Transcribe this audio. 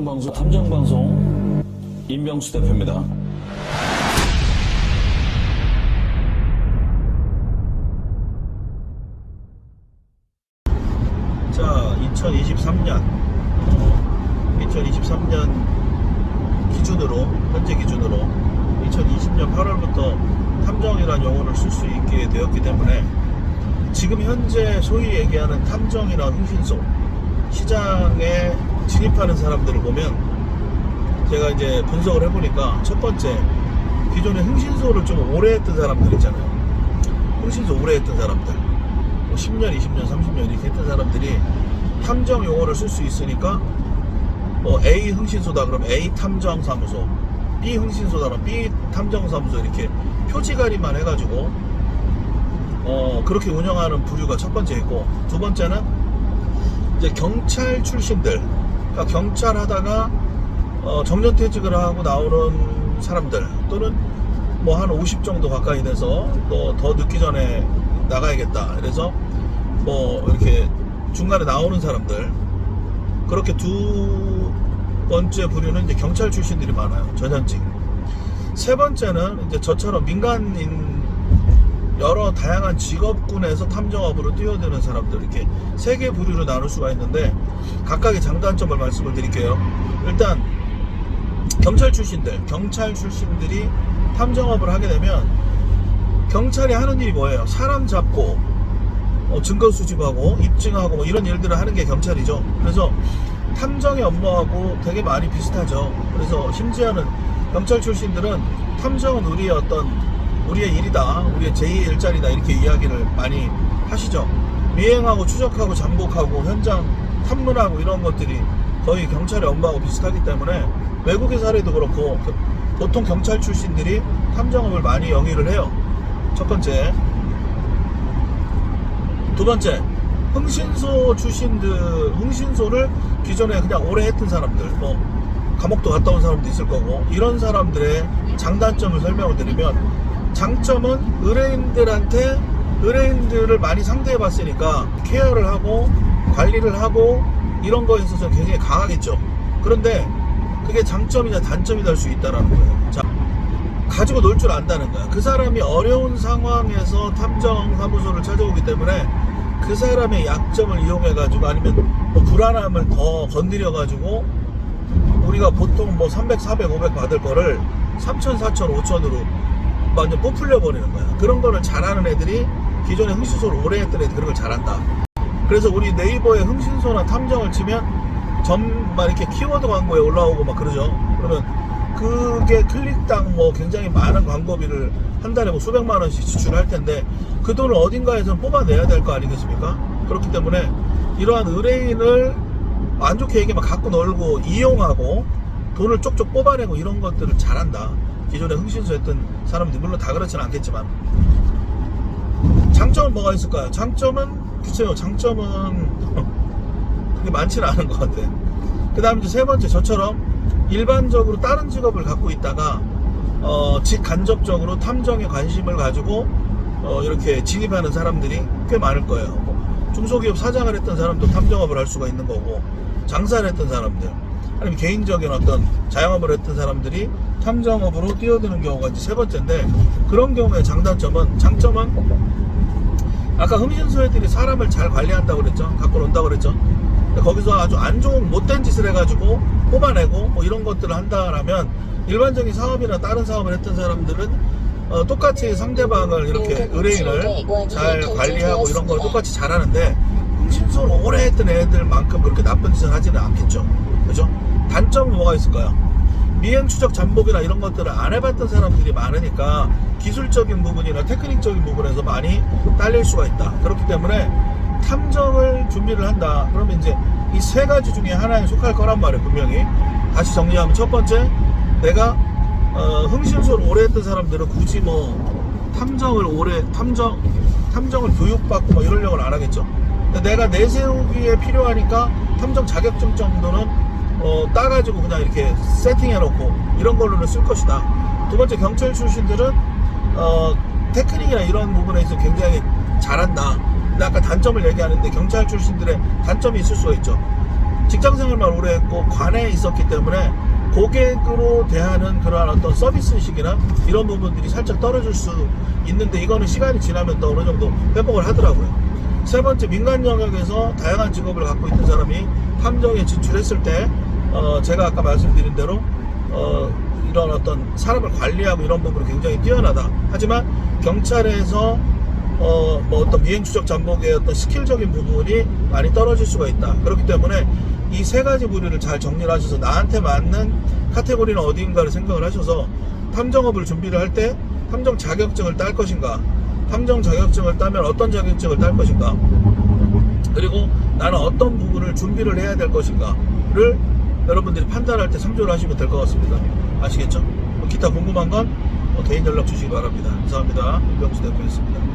탐정방송 임병수 대표입니다. 자, 2023년 기준으로, 현재 기준으로 2020년 8월부터 탐정이라는 용어를 쓸 수 있게 되었기 때문에 지금 현재 소위 얘기하는 탐정이나 흥신소 시장에 진입하는 사람들을 보면 제가 이제 분석을 해보니까 첫 번째, 기존에 흥신소를 좀 오래 했던 사람들 있잖아요. 흥신소 오래 했던 사람들, 10년, 20년, 30년 이렇게 했던 사람들이 탐정 용어를 쓸 수 있으니까 A 흥신소다 그러면 A 탐정사무소, B 흥신소다 그러면 B 탐정사무소 이렇게 표지가리만 해가지고 그렇게 운영하는 부류가 첫 번째 있고, 두 번째는 이제 경찰 출신들, 그러니까 경찰 하다가 정년퇴직을 하고 나오는 사람들, 또는 뭐 한 50 정도 가까이 돼서 더 늦기 전에 나가야겠다, 그래서 뭐 이렇게 중간에 나오는 사람들, 그렇게 두 번째 부류는 이제 경찰 출신들이 많아요. 전현직. 세 번째는 이제 저처럼 민간인 여러 다양한 직업군에서 탐정업으로 뛰어드는 사람들, 이렇게 세 개 부류로 나눌 수가 있는데 각각의 장단점을 말씀을 드릴게요. 일단 경찰 출신들이 탐정업을 하게 되면 경찰이 하는 일이 뭐예요? 사람 잡고 증거 수집하고 입증하고 뭐 이런 일들을 하는 게 경찰이죠. 그래서 탐정의 업무하고 되게 많이 비슷하죠. 그래서 심지어는 경찰 출신들은 탐정은 우리의 일이다, 우리의 제2의 일자리다, 이렇게 이야기를 많이 하시죠. 미행하고 추적하고 잠복하고 현장 탐문하고 이런 것들이 거의 경찰의 업무하고 비슷하기 때문에 외국의 사례도 그렇고 보통 경찰 출신들이 탐정업을 많이 영위를 해요. 첫 번째. 두 번째, 흥신소 출신들, 흥신소를 기존에 그냥 오래 했던 사람들, 뭐 감옥도 갔다 온 사람도 있을 거고, 이런 사람들의 장단점을 설명을 드리면, 장점은 의뢰인들을 많이 상대해 봤으니까 케어를 하고 관리를 하고 이런 거에 있어서 굉장히 강하겠죠. 그런데 그게 장점이냐 단점이 될 수 있다는 거예요. 자, 가지고 놀 줄 안다는 거야. 그 사람이 어려운 상황에서 탐정 사무소를 찾아오기 때문에 그 사람의 약점을 이용해 가지고, 아니면 뭐 불안함을 더 건드려 가지고 우리가 보통 뭐 300, 400, 500 받을 거를 3,000, 4,000, 5,000으로 완전 뽑풀려 버리는 거야. 그런 거를 잘하는 애들이, 기존에 흥신소를 오래 했던 애들이 그런 걸 잘한다. 그래서 우리 네이버에 흥신소나 탐정을 치면 막 이렇게 키워드 광고에 올라오고 막 그러죠. 그러면 그게 클릭당 뭐 굉장히 많은 광고비를 한 달에 뭐 수백만 원씩 지출할 텐데 그 돈을 어딘가에서 뽑아내야 될 거 아니겠습니까? 그렇기 때문에 이러한 의뢰인을 안 좋게 얘기하면 갖고 놀고 이용하고 돈을 쪽쪽 뽑아내고 이런 것들을 잘한다. 기존에 흥신소 했던 사람들이, 물론 다 그렇지는 않겠지만. 장점은 뭐가 있을까요? 글쎄요, 장점은 그게 많지는 않은 것 같아. 그 다음에 이제 세 번째, 저처럼 일반적으로 다른 직업을 갖고 있다가 직간접적으로 탐정에 관심을 가지고 이렇게 진입하는 사람들이 꽤 많을 거예요. 뭐 중소기업 사장을 했던 사람도 탐정업을 할 수가 있는 거고, 장사를 했던 사람들, 아니면 개인적인 어떤 자영업을 했던 사람들이 탐정업으로 뛰어드는 경우가 이제 세 번째인데, 그런 경우에 장점은 아까 흥신소 애들이 사람을 잘 관리한다고 그랬죠. 갖고 논다고 그랬죠. 근데 거기서 아주 안 좋은 못된 짓을 해가지고 뽑아내고 뭐 이런 것들을 한다라면, 일반적인 사업이나 다른 사업을 했던 사람들은 똑같이 상대방을 이렇게 의뢰인을 잘 관리하고 이런 걸 똑같이 잘하는데, 흥신소를 오래 했던 애들만큼 그렇게 나쁜 짓을 하지는 않겠죠. 그죠? 단점은 뭐가 있을까요? 미행, 추적, 잠복이나 이런 것들을 안 해봤던 사람들이 많으니까 기술적인 부분이나 테크닉적인 부분에서 많이 딸릴 수가 있다. 그렇기 때문에 탐정을 준비를 한다. 그러면 이제 이 세 가지 중에 하나에 속할 거란 말이에요, 분명히. 다시 정리하면, 첫 번째, 내가 흥신소를 오래 했던 사람들은 굳이 뭐 탐정을 교육받고 뭐 이러려고는 안 하겠죠. 근데 내가 내세우기에 필요하니까 탐정 자격증 정도는 따가지고 그냥 이렇게 세팅해놓고 이런 걸로는 쓸 것이다. 두 번째, 경찰 출신들은 테크닉이나 이런 부분에 있어서 굉장히 잘한다. 근데 아까 단점을 얘기하는데 경찰 출신들의 단점이 있을 수가 있죠. 직장생활만 오래 했고 관에 있었기 때문에 고객으로 대하는 그러한 어떤 서비스식이나 이런 부분들이 살짝 떨어질 수 있는데, 이거는 시간이 지나면 또 어느 정도 회복을 하더라고요. 세 번째, 민간 영역에서 다양한 직업을 갖고 있는 사람이 함정에 진출했을 때 제가 아까 말씀드린 대로 이런 어떤 사람을 관리하고 이런 부분이 굉장히 뛰어나다. 하지만 경찰에서 뭐 어떤 미행추적 잠복의 어떤 스킬적인 부분이 많이 떨어질 수가 있다. 그렇기 때문에 이 세 가지 부류를 잘 정리를 하셔서 나한테 맞는 카테고리는 어디인가를 생각을 하셔서 탐정업을 준비를 할 때 탐정 자격증을 딸 것인가, 탐정 자격증을 따면 어떤 자격증을 딸 것인가, 그리고 나는 어떤 부분을 준비를 해야 될 것인가를 여러분들이 판단할 때 참조를 하시면 될 것 같습니다. 아시겠죠? 기타 궁금한 건 개인 연락 주시기 바랍니다. 감사합니다. 임병수 대표였습니다.